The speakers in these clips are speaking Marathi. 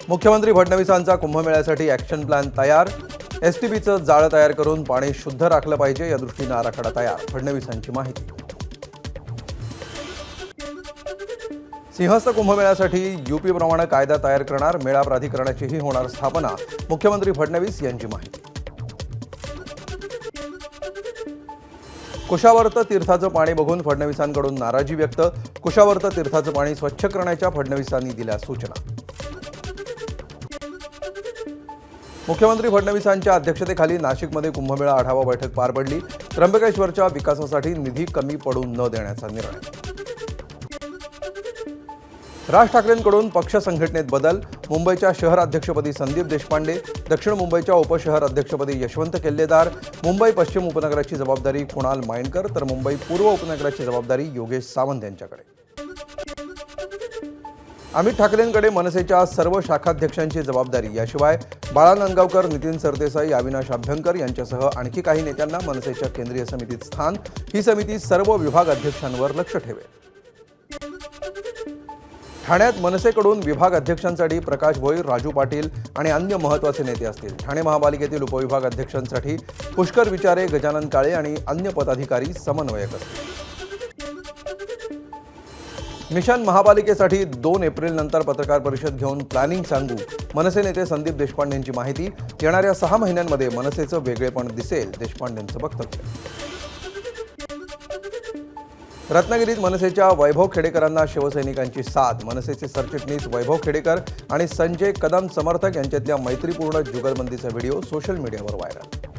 मुख्यमंत्री फडणवीसांचा कुंभमेळ्यासाठी ॲक्शन प्लॅन तयार. एसटीबीचं जाळं तयार करून पाणी शुद्ध राखलं पाहिजे, या दृष्टीनं आराखडा तयार. फडणवीसांची माहिती. सिंहस्थ कुंभमेळ्यासाठी यूपीप्रमाणे कायदा तयार करणार. मेळा प्राधिकरणाचीही होणार स्थापना. मुख्यमंत्री फडणवीस यांची माहिती. कुशावर्त तीर्थाचं पाणी बघून फडणवीसांकडून नाराजी व्यक्त. कुशावर्त तीर्थाचं पाणी स्वच्छ करण्याच्या फडणवीसांनी दिल्या सूचना. मुख्यमंत्री फडणवीसांच्या अध्यक्षतेखाली नाशिकमध्ये कुंभमेळा आढावा बैठक पार पडली. त्र्यंबकेश्वरच्या विकासासाठी निधी कमी पडू न देण्याचा निर्णय. राज ठाकरेंकडून पक्ष संघटनेत बदल. मुंबईच्या शहर अध्यक्षपदी संदीप देशपांडे, दक्षिण मुंबईच्या उपशहर अध्यक्षपदी यशवंत केल्लेदार, मुंबई पश्चिम उपनगराची जबाबदारी कुणाल माइंडकर, तर मुंबई पूर्व उपनगराची जबाबदारी योगेश सावंत यांच्याकडे. अमित ठाकरेंकडे मनसेच्या सर्व शाखाध्यक्षांची जबाबदारी. याशिवाय बाळा नांदगावकर, नितीन सरदेसाई, अविनाश अभ्यंकर यांच्यासह आणखी काही नेत्यांना मनसेच्या केंद्रीय समितीत स्थान. ही समिती सर्व विभाग अध्यक्षांवर लक्ष ठेवेल. ठाण्यात मनसेकडून विभाग अध्यक्षांसाठी प्रकाश भोईर, राजू पाटील आणि अन्य महत्त्वाचे नेते असतील. ठाणे महापालिकेतील उपविभाग अध्यक्षांसाठी पुष्कर विचारे, गजानन काळे आणि अन्य पदाधिकारी समन्वयक असतील. मिशन महापालिकेसाठी 2 एप्रिलनंतर पत्रकार परिषद घेऊन प्लॅनिंग सांगू. मनसे नेते संदीप देशपांडेंची माहिती. येणाऱ्या 6 महिन्यांमध्ये मनसेचं वेगळेपण दिसेल, देशपांडेंचं वक्तव्य. रत्नागिरीत मनसेच्या वैभव खेडेकरांना शिवसैनिकांची साथ. मनसेचे सरचिटणीस वैभव खेडेकर आणि संजय कदम समर्थक यांच्यातल्या मैत्रीपूर्ण जुगलबंदीचा व्हिडिओ सोशल मीडियावर व्हायरल.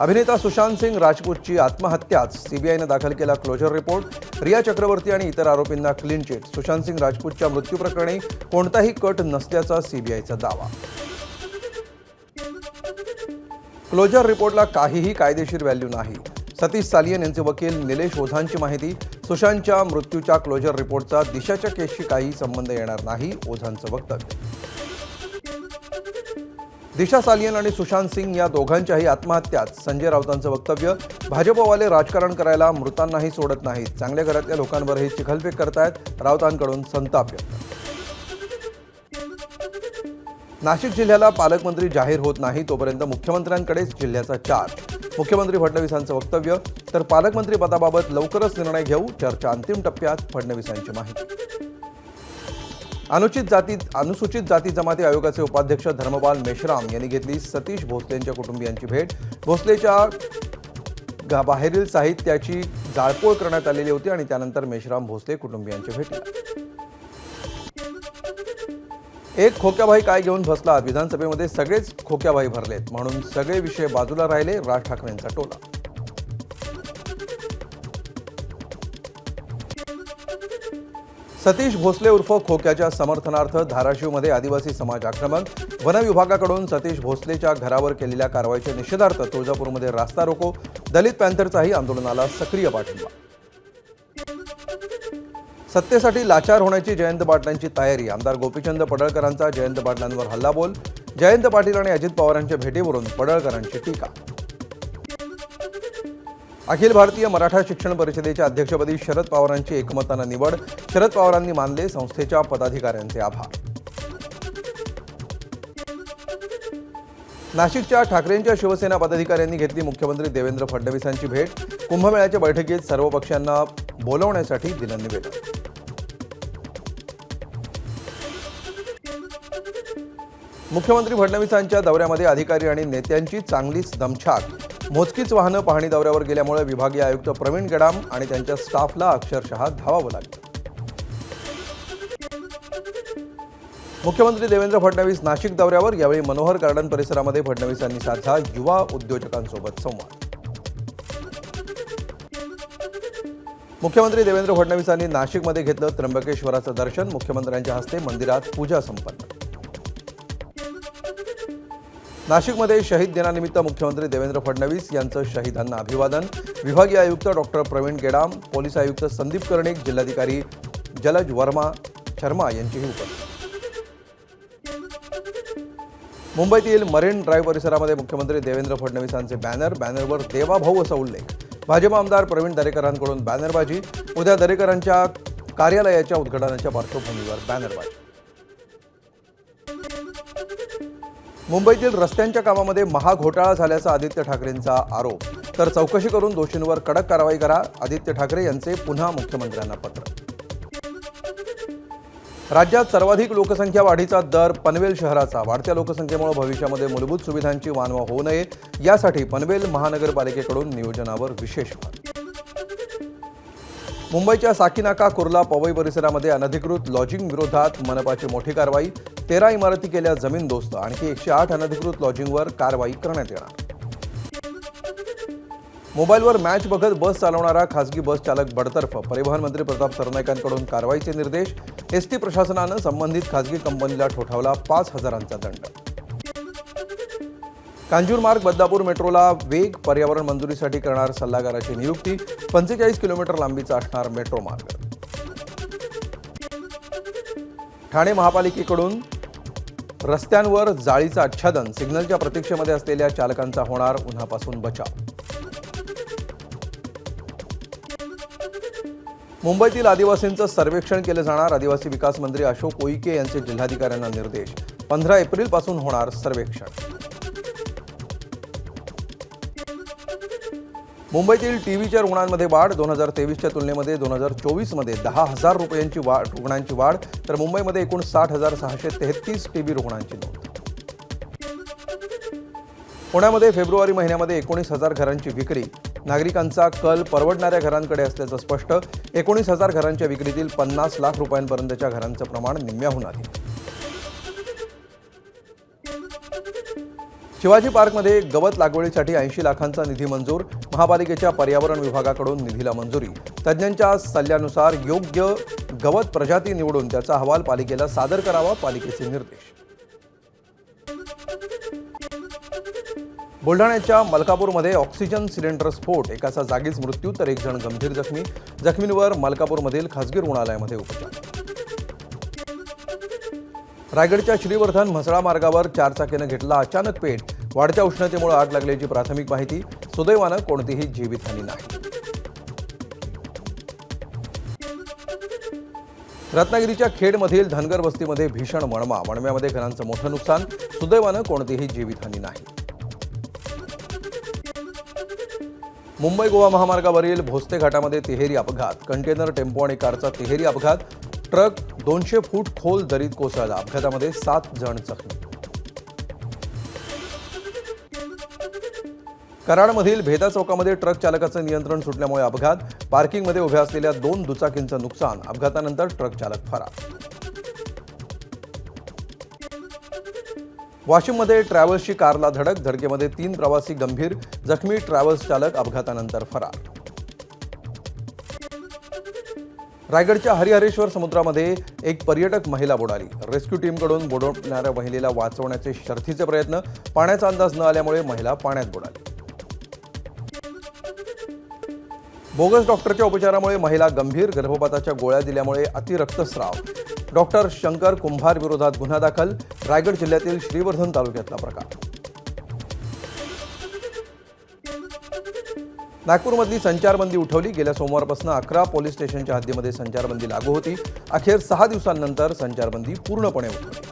अभिनेता सुशांत सिंग राजपूतची आत्महत्याच. सीबीआयनं दाखल केला क्लोजर रिपोर्ट. रिया चक्रवर्ती आणि इतर आरोपींना क्लीन चिट. सुशांत सिंग राजपूतच्या मृत्यूप्रकरणी कोणताही कट नसल्याचा सीबीआयचा दावा. क्लोजर रिपोर्टला काहीही कायदेशीर व्हॅल्यू नाही. सतीश सालियन यांचे वकील निलेश ओझांची माहिती. सुशांतच्या मृत्यूच्या क्लोजर रिपोर्टचा दिशाच्या केसशी काही संबंध येणार नाही, ओझांचं वक्तव्य. दिशा सालियन आणि सुशांत सिंग या दोघांच्याही आत्महत्याच. संजय राऊतांचं वक्तव्य. भाजपवाले राजकारण करायला मृतांनाही सोडत नाहीत. चांगल्या घरातल्या लोकांवरही चिखलफेक करतायत. राऊतांकडून संताप व्यक्त. नाशिक जिल्ह्याला पालकमंत्री जाहीर होत नाही तोपर्यंत मुख्यमंत्र्यांकडेच जिल्ह्याचा चार्ज. मुख्यमंत्री फडणवीसांचं वक्तव्य. तर पालकमंत्री पदाबाबत लवकरच निर्णय घेऊ. चर्चा अंतिम टप्प्यात, फडणवीसांची माहिती. अनुसूचित जाती जमाती आयोगाचे उपाध्यक्ष धर्मपाल मेश्राम यांनी घेतली सतीश भोसलेंच्या कुटुंबियांची भेट. भोसलेच्या बाहेरील साहित्याची जाळपोळ करण्यात आलेली होती आणि त्यानंतर मेश्राम भोसले कुटुंबियांची भेटली. एक खोक्याबाई काय घेऊन फसला. विधानसभेमध्ये सगळेच खोक्याबाई भरलेत म्हणून सगळे विषय बाजूला राहिले. राज ठाकरेंचा टोला. सतीश भोसले उर्फ खोक्याच्या समर्थनार्थ धाराशिवमध्ये आदिवासी समाज आक्रमक. वन विभागाकडून सतीश भोसलेच्या घरावर केलेल्या कारवाईच्या निषेधार्थ तुळजापूरमध्ये रास्ता रोको. दलित पॅंथरचाही आंदोलनाला सक्रिय पाठिंबा. सत्तेसाठी लाचार होण्याची जयंत पाटलांची तयारी. आमदार गोपीचंद पडळकरांचा जयंत पाटलांवर हल्लाबोल. जयंत पाटील आणि अजित पवारांच्या भेटीवरून पडळकरांची टीका. अखिल भारतीय मराठा शिक्षण परिषदेच्या अध्यक्षपदी शरद पवारांची एकमतानं निवड. शरद पवारांनी मानले संस्थेच्या पदाधिकाऱ्यांचे आभार. नाशिकच्या ठाकरेंच्या शिवसेना पदाधिकाऱ्यांनी घेतली मुख्यमंत्री देवेंद्र फडणवीसांची भेट. कुंभमेळ्याच्या बैठकीत सर्व पक्षांना बोलवण्यासाठी दिलं निवेदन. मुख्यमंत्री फडणवीसांच्या दौऱ्यामध्ये अधिकारी आणि नेत्यांची चांगलीच दमछाक. मोजकीच वाहनं पाहणी दौऱ्यावर गेल्यामुळे विभागीय आयुक्त प्रवीण गेडाम आणि त्यांच्या स्टाफला अक्षरशः धावावं लागलं. मुख्यमंत्री देवेंद्र फडणवीस नाशिक दौऱ्यावर. यावेळी मनोहर गार्डन परिसरामध्ये फडणवीसांनी साधला युवा उद्योजकांसोबत संवाद. मुख्यमंत्री देवेंद्र फडणवीसांनी नाशिकमध्ये घेतलं त्र्यंबकेश्वराचं दर्शन. मुख्यमंत्र्यांच्या हस्ते मंदिरात पूजा संपन्न. नाशिकमध्ये शहीद दिनानिमित्त मुख्यमंत्री देवेंद्र फडणवीस यांचं शहीदांना अभिवादन. विभागीय आयुक्त डॉक्टर प्रवीण गेडाम, पोलीस आयुक्त संदीप कर्णिक, जिल्हाधिकारी जलज शर्मा यांचीही उपस्थिती. मुंबईतील मरीन ड्राईव्ह परिसरामध्ये मुख्यमंत्री देवेंद्र फडणवीसांचे बॅनरवर देवाभाऊ असा उल्लेख. भाजप आमदार प्रवीण दरेकरांकडून बॅनरबाजी. उद्या दरेकरांच्या कार्यालयाच्या उद्घाटनाच्या पार्श्वभूमीवर बॅनरबाजी. मुंबईतील रस्त्यांच्या कामामध्ये महाघोटाळा झाल्याचा आदित्य ठाकरेंचा आरोप. तर चौकशी करून दोषींवर कडक कारवाई करा, आदित्य ठाकरे यांचे पुन्हा मुख्यमंत्र्यांना पत्र. राज्यात सर्वाधिक लोकसंख्या वाढीचा दर पनवेल शहराचा. वाढत्या लोकसंख्येमुळे भविष्यामध्ये मूलभूत सुविधांची वानवा होऊ नये यासाठी पनवेल महानगरपालिकेकडून नियोजनावर विशेष भर. मुंबईच्या साकीनाका, कुर्ला, पवई परिसरामध्ये अनधिकृत लॉजिंग विरोधात मनपाची मोठी कारवाई. 13 इमारती केल्या जमीनदोस्त. आणखी 108 अनधिकृत लॉजिंगवर कारवाई करण्यात येणार. मोबाईलवर मॅच बघत बस चालवणारा खासगी बस चालक बडतर्फ. परिवहन मंत्री प्रताप सरनाईकांकडून कारवाईचे निर्देश. एसटी प्रशासनानं संबंधित खासगी कंपनीला ठोठावला 5,000चा दंड. कांजूरमार्ग बदलापूर मेट्रोला वेग. पर्यावरण मंजुरीसाठी करणार सल्लागाराची नियुक्ती. 45 किलोमीटर लांबीचा असणार मेट्रो मार्ग. ठाणे महापालिकेकडून रस्त्यांवर जाळीचं आच्छादन. सिग्नलच्या प्रतीक्षेमध्ये असलेल्या चालकांचा होणार उन्हापासून बचाव. मुंबईतील आदिवासींचं सर्वेक्षण केलं जाणार. आदिवासी विकास मंत्री अशोक उईके यांचे जिल्हाधिकाऱ्यांना निर्देश. 15 एप्रिलपासून होणार सर्वेक्षण. मुंबईतील टीव्हीच्या रुग्णांमध्ये वाढ. 2023च्या तुलनेमध्ये 2024मध्ये 10,000 रुग्णांची वाढ. तर मुंबईमध्ये एकूण 60,633 टीबी रुग्णांची नोंद. पुण्यामध्ये फेब्रुवारी महिन्यामध्ये 19,000 घरांची विक्री. नागरिकांचा कल परवडणाऱ्या घरांकडे असल्याचं स्पष्ट. 19,000 घरांच्या विक्रीतील 50 लाख रुपयांपर्यंतच्या घरांचं प्रमाण निम्म्याहून अधिक. शिवाजी पार्कमध्ये गवत लागवडीसाठी 80 लाखांचा निधी मंजूर. महापालिकेच्या पर्यावरण विभागाकडून निधीला मंजुरी. तज्ज्ञांच्या सल्ल्यानुसार योग्य गवत प्रजाती निवडून त्याचा अहवाल पालिकेला सादर करावा, पालिकेचे निर्देश. बुलढाण्याच्या मलकापूरमध्ये ऑक्सिजन सिलेंडर स्फोट. एकाचा जागीच मृत्यू तर 1 जण गंभीर जखमी. जखमींवर मलकापूरमधील खासगी रुग्णालयामध्ये उपचार. रायगडच्या श्रीवर्धन म्हसळा मार्गावर 4 चाकीनं घेतला अचानक पेट. वाढत्या उष्णतेमुळे आग लागल्याची प्राथमिक माहिती. सुदैवानं कोणतीही जीवितहानी नाही. रत्नागिरीच्या खेडमधील धनगर वस्तीमध्ये भीषण वणवा. वणव्यामध्ये घरांचं मोठं नुकसान. सुदैवानं कोणतीही जीवितहानी नाही. मुंबई गोवा महामार्गावरील भोसते घाटामध्ये तिहेरी अपघात. कंटेनर, टेम्पो आणि कारचा तिहेरी अपघात. ट्रक 200 फूट खोल दरीत कोसळला. अपघातामध्ये 7 जण जखमी. कराडमधील भेदा चौकामध्ये ट्रक चालकाचं नियंत्रण सुटल्यामुळे अपघात. पार्किंगमध्ये उभ्या असलेल्या 2 दुचाकींचं नुकसान. अपघातानंतर ट्रक चालक फरार. वाशिममध्ये ट्रॅव्हल्सची कारला धडक. धडकेमध्ये 3 प्रवासी गंभीर जखमी. ट्रॅव्हल्स चालक अपघातानंतर फरार. रायगडच्या हरिहरेश्वर समुद्रामध्ये एक पर्यटक महिला बुडाली. रेस्क्यू टीमकडून बुडवणाऱ्या महिलेला वाचवण्याचे शर्थीचे प्रयत्न. पाण्याचा अंदाज न आल्यामुळे महिला पाण्यात बुडाली. बोगस डॉक्टरच्या उपचारामुळे महिला गंभीर. गर्भपाताच्या गोळ्या दिल्यामुळे अतिरक्तस्राव. डॉक्टर शंकर कुंभार विरोधात गुन्हा दाखल. रायगड जिल्ह्यातील श्रीवर्धन तालुक्यातला प्रकार. नागपूरमधली संचारबंदी उठवली. गेल्या सोमवारपासून 11 पोलीस स्टेशनच्या हद्दीमध्ये संचारबंदी लागू होती. अखेर 6 दिवसांनंतर संचारबंदी पूर्णपणे उठवली.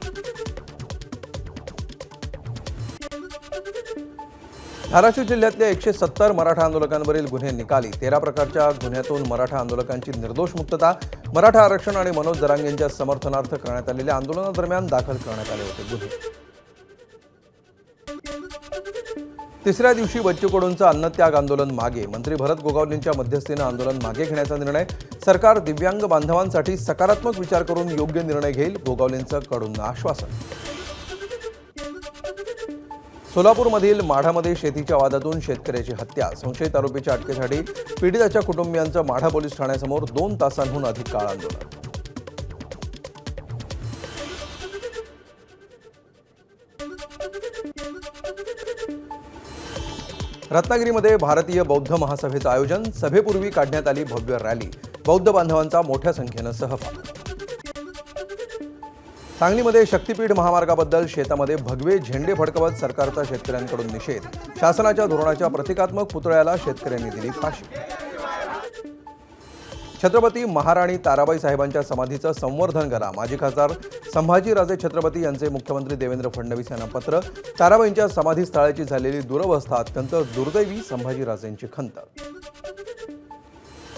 धाराशिव जिल्ह्यातल्या 170 मराठा आंदोलकांवरील गुन्हे निकाली. 13 प्रकारच्या गुन्ह्यातून मराठा आंदोलकांची निर्दोष मुक्तता. मराठा आरक्षण आणि मनोज जरांगेंच्या समर्थनार्थ करण्यात आलेल्या आंदोलनादरम्यान दाखल करण्यात आले होते गुन्हे. तिसऱ्या दिवशी बच्चू कडूंचं अन्नत्याग आंदोलन मागे. मंत्री भरत गोगावलेंच्या मध्यस्थीनं आंदोलन मागे घेण्याचा निर्णय. सरकार दिव्यांग बांधवांसाठी सकारात्मक विचार करून योग्य निर्णय घेईल. गोगावलेंचं कडूंना आश्वासन. सोलापूरमधील माढामध्ये शेतीच्या वादातून शेतकऱ्याची हत्या. संशयित आरोपीच्या अटकेसाठी पीडिताच्या कुटुंबियांचं माढा पोलीस ठाण्यासमोर 2 तासांहून अधिक काळ आंदोलन. रत्नागिरीमध्ये भारतीय बौद्ध महासभेचं आयोजन. सभेपूर्वी काढण्यात आली भव्य रॅली. बौद्ध बांधवांचा मोठ्या संख्येनं सहभाग. सांगलीमध्ये शक्तीपीठ महामार्गाबद्दल शेतामध्ये भगवे झेंडे फडकवत सरकारचा शेतकऱ्यांकडून निषेध. शासनाच्या धोरणाच्या प्रतिकात्मक पुतळ्याला शेतकऱ्यांनी दिली फाशी. छत्रपती महाराणी ताराबाई साहेबांच्या समाधीचं संवर्धन करा. माजी खासदार संभाजीराजे छत्रपती यांचे मुख्यमंत्री देवेंद्र फडणवीस यांना पत्र. ताराबाईंच्या समाधीस्थळाची झालेली दुरवस्था अत्यंत दुर्दैवी. संभाजीराजेंची खंत.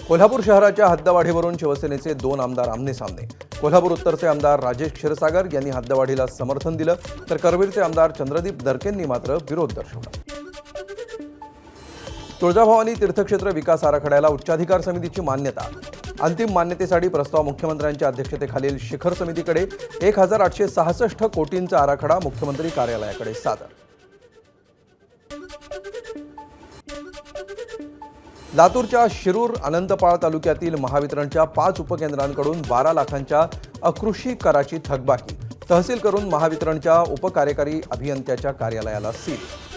कोल्हापूर शहराच्या हद्दवाढीवरून शिवसेनेचे 2 आमदार आमने-सामने. कोल्हापूर उत्तरचे आमदार राजेश क्षीरसागर यांनी हद्दवाढीला समर्थन दिलं, तर करवीरचे आमदार चंद्रदीप दरकेंनी मात्र विरोध दर्शवला. तुळजाभवानी तीर्थक्षेत्र विकास आराखड्याला उच्चाधिकार समितीची मान्यता. अंतिम मान्यतेसाठी प्रस्ताव मुख्यमंत्र्यांच्या अध्यक्षतेखालील शिखर समितीकडे. 1866 कोटींचा आराखडा मुख्यमंत्री कार्यालयाकडे सादर. लातूरच्या शिरूर अनंतपाळ तालुक्यातील महावितरणच्या 5 उपकेंद्रांकडून 12 लाखांच्या अकृषी कराची थकबाकी. तहसील करून महावितरणच्या उपकार्यकारी अभियंत्याच्या कार्यालयाला सील.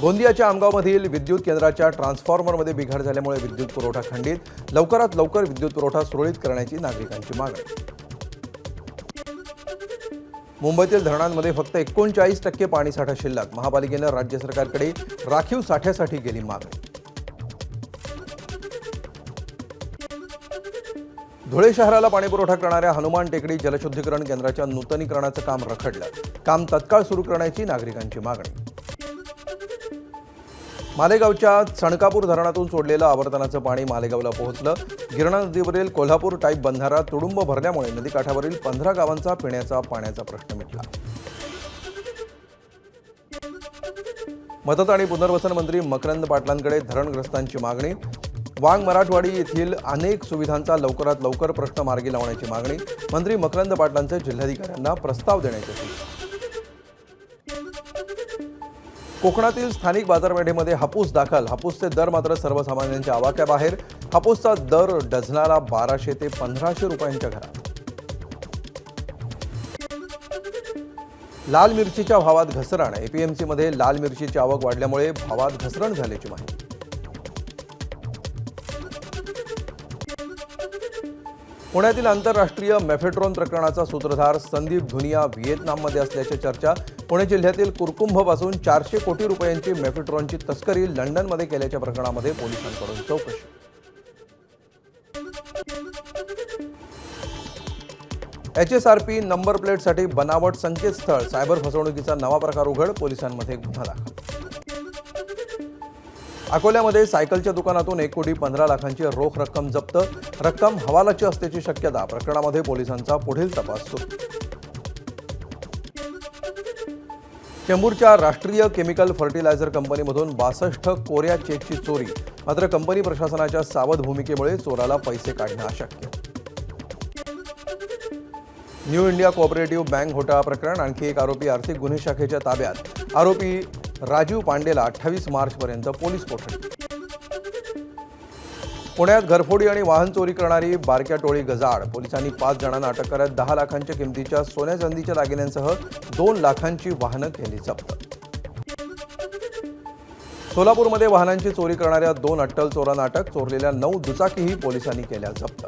गोंदियाच्या आमगावमधील विद्युत केंद्राच्या ट्रान्सफॉर्मरमध्ये बिघाड झाल्यामुळे विद्युत पुरवठा खंडित. लवकरात लवकर विद्युत पुरवठा सुरळीत करण्याची नागरिकांची मागणी. मुंबईतील धरणांमध्ये फक्त 39% पाणीसाठा शिल्लक. महापालिकेनं राज्य सरकारकडे राखीव साठ्यासाठी केली मागणी. धुळे शहराला पाणीपुरवठा करणाऱ्या हनुमान टेकडी जलशुद्धीकरण केंद्राच्या नूतनीकरणाचं काम रखडलं. काम तत्काळ सुरू करण्याची नागरिकांची मागणी. मालेगावच्या सणकापूर धरणातून सोडलेलं आवर्तनाचं पाणी मालेगावला पोहोचलं. गिरणा नदीवरील कोल्हापूर टाईप बंधारा तुडुंब भरल्यामुळे नदीकाठावरील 15 गावांचा पिण्याचा पाण्याचा प्रश्न मिटला. मदत आणि पुनर्वसन मंत्री मकरंद पाटलांकडे धरणग्रस्तांची मागणी. वांग मराठवाडी येथील अनेक सुविधांचा लवकरात लवकर प्रश्न मार्गी लावण्याची मागणी. मंत्री मकरंद पाटलांचे जिल्हाधिकाऱ्यांना प्रस्ताव देण्याची सूचना. कोकणातील स्थानिक बाजारपेठेमध्ये हापूस दाखल. हापूसचे दर मात्र सर्वसामान्यांच्या आवाक्याबाहेर. हापूसचा दर डझनाला 1200 ते 1500 रुपयांच्या घरात. लाल मिरचीच्या भावात घसरण. एपीएमसीमध्ये लाल मिरचीची आवक वाढल्यामुळे भावात घसरण झाल्याची माहिती. पुण्यातील आंतरराष्ट्रीय मेफेट्रॉन प्रकरणाचा सूत्रधार संदीप धुनिया व्हिएतनाममध्ये असल्याची चर्चा. पुणे जिल्ह्यातील कुरकुंभपासून 400 कोटी रुपयांची मेफेट्रॉनची तस्करी लंडनमध्ये केल्याच्या प्रकरणामध्ये पोलिसांकडून चौकशी. HSRP नंबर प्लेटसाठी बनावट संकेतस्थळ. सायबर फसवणुकीचा नवा प्रकार उघड. पोलिसांमध्ये गुन्हा दाखल. अकोल्यामध्ये सायकलच्या दुकानातून 1,15 लाखांची रोख रक्कम जप्त. रक्कम हवालाची असल्याची शक्यता. प्रकरणामध्ये पोलिसांचा पुढील तपास सुरू. चेंबूरच्या राष्ट्रीय केमिकल फर्टिलायझर कंपनीमधून 62 कोऱ्या चेकची चोरी. मात्र कंपनी प्रशासनाच्या सावध भूमिकेमुळे चोराला पैसे काढणं अशक्य. न्यू इंडिया कोऑपरेटिव्ह बँक घोटाळा प्रकरण. आणखी एक आरोपी आर्थिक गुन्हे शाखेच्या ताब्यात. आरोपी राजीव पांडेला 28 मार्चपर्यंत पोलीस कोठडी. पुण्यात घरफोडी आणि वाहन चोरी करणारी बारक्या टोळी गजाआड. पोलिसांनी 5 जणांना अटक करत 10 लाखांच्या किमतीच्या सोन्या चांदीच्या दागिन्यांसह 2 लाखांची वाहनं केली जप्त. सोलापूरमध्ये वाहनांची चोरी करणाऱ्या 2 अट्टल चोरांना अटक. चोरलेल्या 9 दुचाकीही पोलिसांनी केल्या जप्त.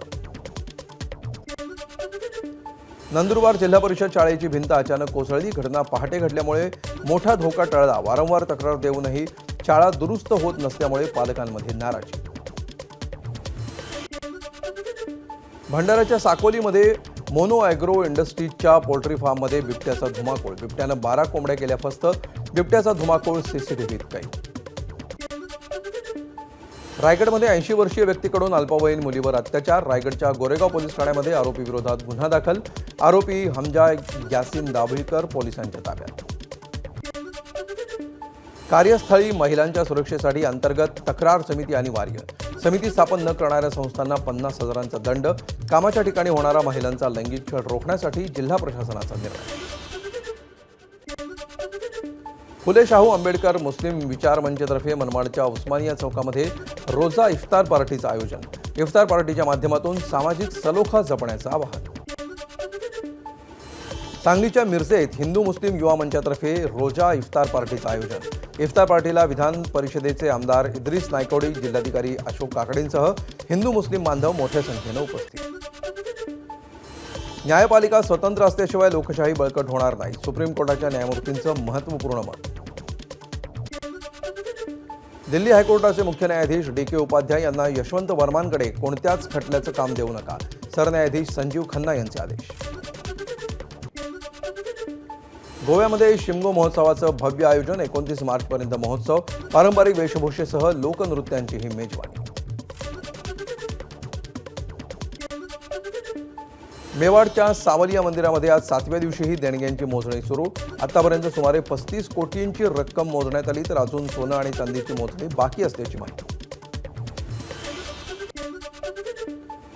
नंदुरबार जिल्हा परिषद शाळेची भिंत अचानक कोसळली. घटना पहाटे घडल्यामुळे मोठा धोका टळला. वारंवार तक्रार देऊनही शाळा दुरुस्त होत नसल्यामुळे पालकांमध्ये नाराजी. भंडाराच्या साकोलीमध्ये मोनो ॲग्रो इंडस्ट्रीजच्या पोल्ट्री फार्ममध्ये बिबट्याचा धुमाकूळ. बिबट्यानं 12 कोंबड्या केल्या फस्त. बिबट्याचा धुमाकूळ सीसीटीव्हीत कैद. रायगडमध्ये 80 वर्षीय व्यक्तीकडून अल्पवयीन मुलीवर अत्याचार. रायगडच्या गोरेगाव पोलीस ठाण्यामध्ये आरोपी विरोधात गुन्हा दाखल. आरोपी हमजा यासीन दाभोळकर पोलिसांच्या ताब्यात. कार्यस्थळी महिलांच्या सुरक्षेसाठी अंतर्गत तक्रार समिती अनिवार्य. समिती स्थापन न करणाऱ्या संस्थांना 50,000चा दंड. कामाच्या ठिकाणी होणारा महिलांचा लैंगिक छळ रोखण्यासाठी जिल्हा प्रशासनाचा निर्णय. फुले शाहू आंबेडकर मुस्लिम विचार मंचतर्फे मनमाडच्या उस्मानिया चौकामध्ये रोजा इफ्तार पार्टीचं आयोजन. इफ्तार पार्टीच्या माध्यमातून सामाजिक सलोखा जपण्याचं आवाहन. सांगलीच्या मिरजेत हिंदू मुस्लिम युवा मंचातर्फे रोजा इफ्तार पार्टीचं आयोजन. इफ्तार पार्टीला विधान परिषदेचे आमदार इद्रिस नायकवडी, जिल्हाधिकारी अशोक काकडेंसह हिंदू मुस्लिम बांधव मोठ्या संख्येनं उपस्थित. न्यायपालिका स्वतंत्र असल्याशिवाय लोकशाही बळकट होणार नाही. सुप्रीम कोर्टाच्या न्यायमूर्तींचं महत्त्वपूर्ण मत. दिल्ली हायकोर्टाचे मुख्य न्यायाधीश डी.के. उपाध्याय यांना यशवंत वर्मांकडे कोणत्याच खटल्याचं काम देऊ नका, सरन्यायाधीश संजीव खन्ना यांचे आदेश. गोव्यामध्ये शिमगो महोत्सवाचं भव्य आयोजन. 29 मार्चपर्यंत महोत्सव. पारंपरिक वेशभूषेसह लोकनृत्यांचीही मेजवानी. मेवाडच्या सावलिया मंदिरामध्ये आज 7व्या दिवशीही देणग्यांची मोजणी सुरू. आतापर्यंत सुमारे 35 कोटींची रक्कम मोजण्यात आली, तर अजून सोनं आणि चांदीची मोजणी बाकी असल्याची माहिती.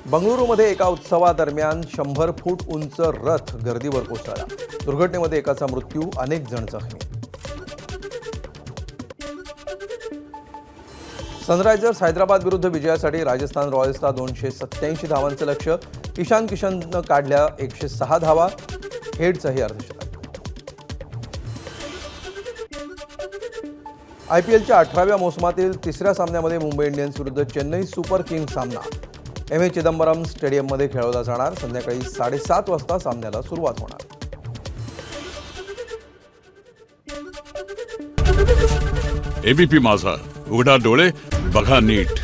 बंगळुरूमध्ये एका उत्सवादरम्यान 100 फूट उंच रथ गर्दीवर कोसळला. दुर्घटनेमध्ये एकाचा मृत्यू, अनेक जण जखमी. सनरायझर्स हैदराबाद विरुद्ध विजयासाठी राजस्थान रॉयल्सला 287 धावांचं लक्ष्य. ईशान किशननं काढल्या 106 धावा. हेडचंही अर्धशतक. IPLच्या 18व्या मोसमातील तिसऱ्या सामन्यामध्ये मुंबई इंडियन्स विरुद्ध चेन्नई सुपर किंग्स सामना M.A. चिदंबरम स्टेडियममध्ये खेळवला जाणार. संध्याकाळी 7:30 वाजता सामन्याला सुरुवात होणार. ABP माझा, उघडा डोळे बघा नीट.